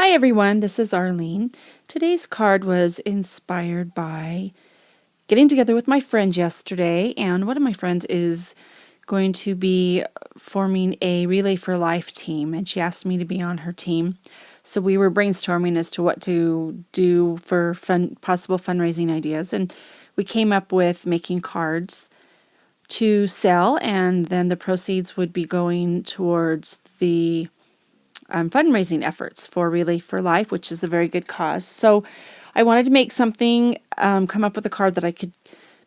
Hi everyone, this is Arlene. Today's card was inspired by getting together with my friends yesterday, and one of my friends is going to be forming a Relay for Life team, and she asked me to be on her team. So we were brainstorming as to what to do for possible fundraising ideas, and we came up with making cards to sell, and then the proceeds would be going towards the fundraising efforts for Relay for Life, which is a very good cause. So I wanted to make something, come up with a card that I could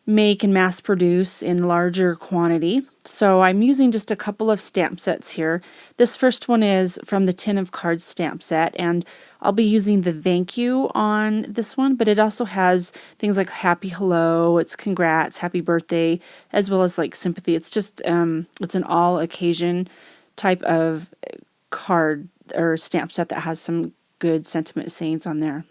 make and mass produce in larger quantity. So I'm using just a couple of stamp sets here. This first one is from the Tin of Cards stamp set, and I'll be using the thank you on this one, but it also has things like happy hello, it's congrats, happy birthday, as well as like sympathy. It's just, it's an all occasion type of card or stamp set that has some good sentiment sayings on there.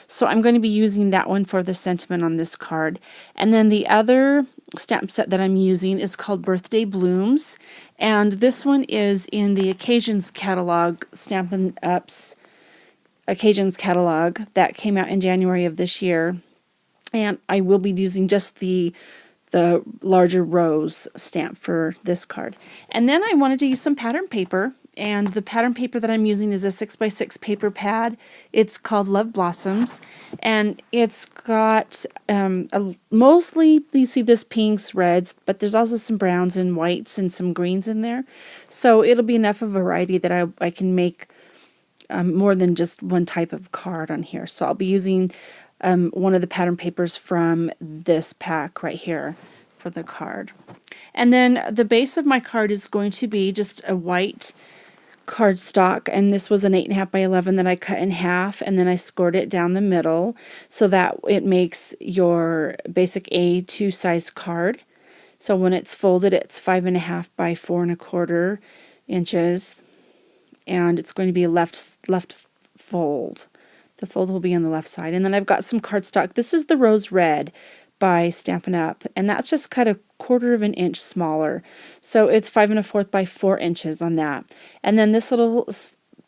So I'm going to be using that one for the sentiment on this card. And then the other stamp set that I'm using is called Birthday Blooms. And this one is in the Occasions catalog, Stampin' Up's Occasions catalog that came out in January of this year. And I will be using just the larger rose stamp for this card. And then I wanted to use some pattern paper, and the pattern paper that I'm using is a 6x6 paper pad. It's called Love Blossoms, and it's got mostly, you see this pinks, reds, but there's also some browns and whites and some greens in there. So it'll be enough of a variety that I can make more than just one type of card on here. So I'll be using one of the pattern papers from this pack right here for the card. And then the base of my card is going to be just a white cardstock, and this was an 8.5 by 11 that I cut in half, and then I scored it down the middle so that it makes your basic A2 size card. So when it's folded, it's 5.5 by 4.25 inches, and it's going to be a left fold. The fold will be on the left side. And then I've got some cardstock. This is the Rose Red by Stampin' Up, and that's just cut 1/4 of an inch smaller. So it's 5 1/4 by 4 inches on that. And then this little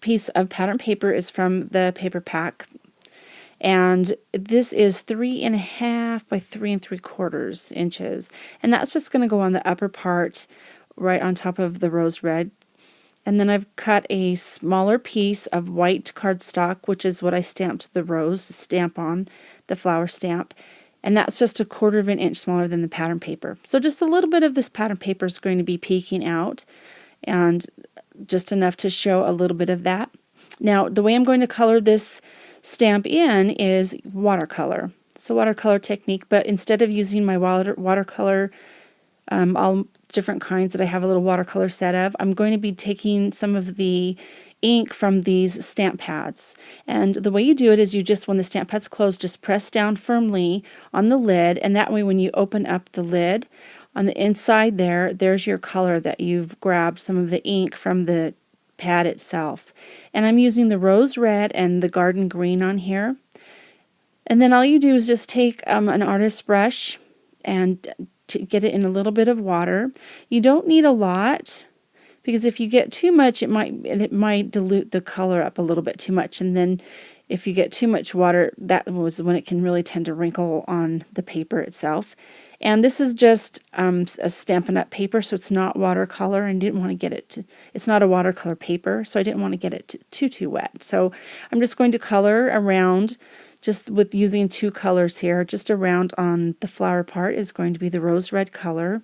piece of pattern paper is from the paper pack, and this is 3.5 by 3 3/4 inches. And that's just going to go on the upper part right on top of the Rose Red. And then I've cut a smaller piece of white cardstock, which is what I stamped the rose stamp on, the flower stamp. And that's just 1/4 of an inch smaller than the pattern paper. So just a little bit of this pattern paper is going to be peeking out, and just enough to show a little bit of that. Now, the way I'm going to color this stamp in is watercolor. It's a watercolor technique, but instead of using my watercolor, all different kinds that I have a little watercolor set of, I'm going to be taking some of the ink from these stamp pads. And the way you do it is you just, when the stamp pad's closed, just press down firmly on the lid, and that way when you open up the lid, on the inside there's your color that you've grabbed some of the ink from the pad itself. And I'm using the Rose Red and the Garden Green on here. And then all you do is just take an artist's brush and to get it in a little bit of water. You don't need a lot, because if you get too much, it might dilute the color up a little bit too much. And then if you get too much water, that was when it can really tend to wrinkle on the paper itself. And this is just a Stampin' Up paper, so it's not watercolor, and didn't want to get it to, it's not a watercolor paper, so I didn't want to get it too wet. So I'm just going to color around, just with using 2 colors here. Just around on the flower part is going to be the Rose Red color.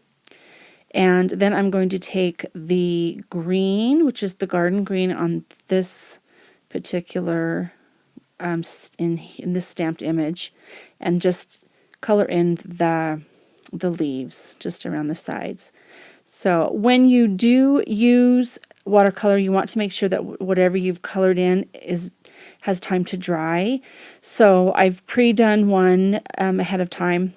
And then I'm going to take the green, which is the Garden Green, on this particular, in this stamped image, and just color in the leaves just around the sides. So when you do use watercolor, you want to make sure that whatever you've colored in has time to dry. So I've pre-done one ahead of time,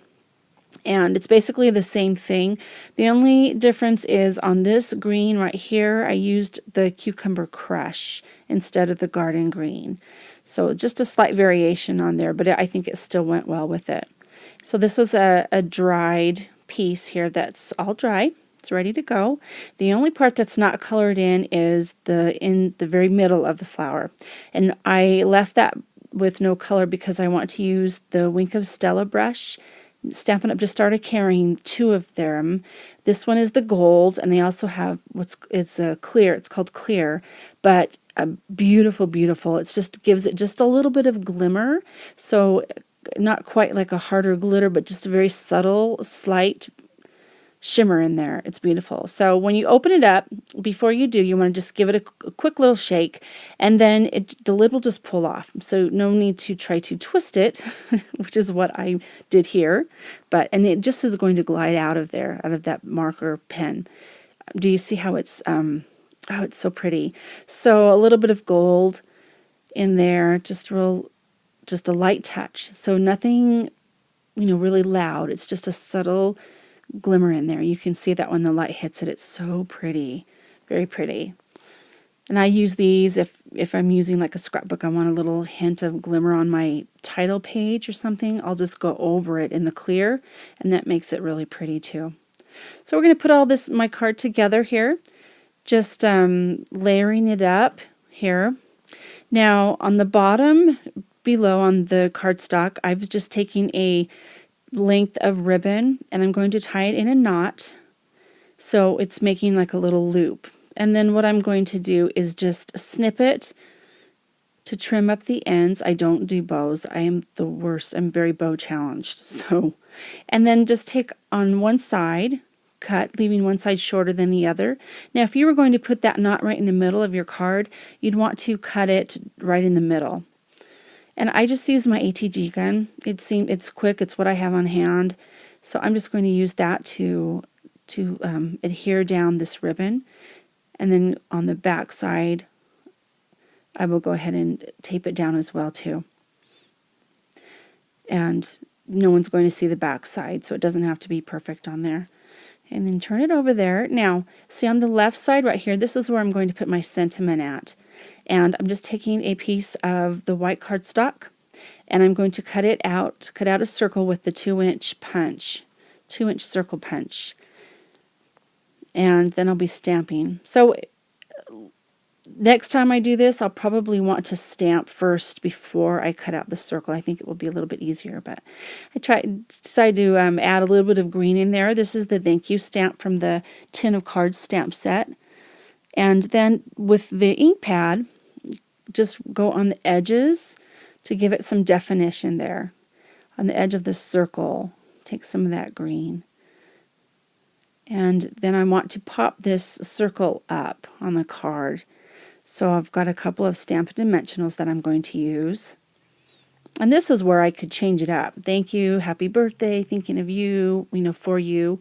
and it's basically the same thing. The only difference is on this green right here, I used the Cucumber Crush instead of the Garden Green. So just a slight variation on there, but I think it still went well with it. So this was a dried piece here that's all dry. It's ready to go. The only part that's not colored in is in the very middle of the flower. And I left that with no color because I want to use the Wink of Stella brush. Stampin' Up! Just started carrying 2 of them. This one is the gold, and they also have it's a clear. It's called clear, but beautiful, beautiful. It just gives it just a little bit of glimmer. So not quite like a harder glitter, but just a very subtle, slight shimmer in there. It's beautiful. So when you open it up, before you do, you want to just give it a quick little shake, and then the lid will just pull off. So no need to try to twist it, which is what I did here. And it just is going to glide out of there, out of that marker pen. Do you see how it's so pretty? So a little bit of gold in there, just a light touch. So nothing, really loud. It's just a subtle glimmer in there. You can see that when the light hits it. It's so pretty, very pretty. And I use these if I'm using like a scrapbook, I want a little hint of glimmer on my title page or something. I'll just go over it in the clear, and that makes it really pretty too. So we're going to put my card together here, just layering it up here. Now on the bottom below on the cardstock, I was just taking a length of ribbon, and I'm going to tie it in a knot so it's making like a little loop. And then what I'm going to do is just snip it to trim up the ends. I don't do bows. I am the worst. I'm very bow challenged. And then just take on one side, cut, leaving one side shorter than the other. Now if you were going to put that knot right in the middle of your card, you'd want to cut it right in the middle. And I just use my ATG gun. It's quick. It's what I have on hand. So I'm just going to use that to adhere down this ribbon. And then on the back side, I will go ahead and tape it down as well too. And no one's going to see the back side, so it doesn't have to be perfect on there. And then turn it over there. Now, see on the left side right here, this is where I'm going to put my sentiment at. And I'm just taking a piece of the white cardstock, and I'm going to cut out a circle with the 2-inch punch, 2-inch circle punch. And then I'll be stamping. So next time I do this, I'll probably want to stamp first before I cut out the circle. I think it will be a little bit easier, but I decided to add a little bit of green in there. This is the thank you stamp from the Tin of Cards stamp set. And then with the ink pad, just go on the edges to give it some definition there. On the edge of the circle, take some of that green. And then I want to pop this circle up on the card. So I've got a couple of Stampin' Dimensionals that I'm going to use. And this is where I could change it up. Thank you, happy birthday, thinking of you, for you.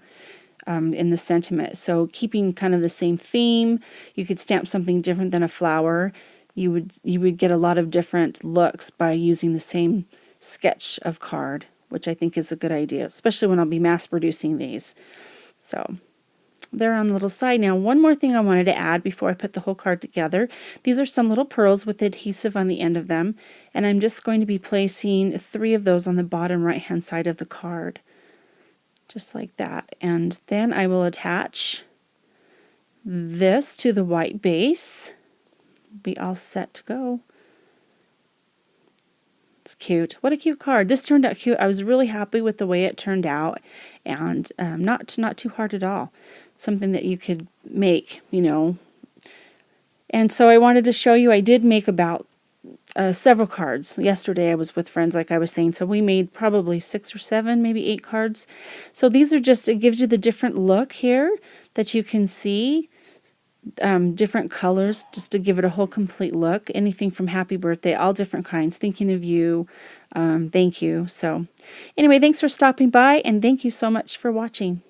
In the sentiment. So keeping kind of the same theme, you could stamp something different than a flower. You would get a lot of different looks by using the same sketch of card, which I think is a good idea, especially when I'll be mass producing these. So they're on the little side. Now one more thing I wanted to add before I put the whole card together. These are some little pearls with adhesive on the end of them, and I'm just going to be placing 3 of those on the bottom right hand side of the card. Just like that. And then I will attach this to the white base. Be all set to go. It's cute. What a cute card. This turned out cute. I was really happy with the way it turned out, and not too hard at all. Something that you could make, And so I wanted to show you, I did make about several cards. Yesterday I was with friends, like I was saying, so we made probably 6 or 7, maybe 8 cards. So these are just, it gives you the different look here that you can see, different colors, just to give it a whole complete look. Anything from happy birthday, all different kinds, thinking of you, thank you. So anyway, thanks for stopping by, and thank you so much for watching.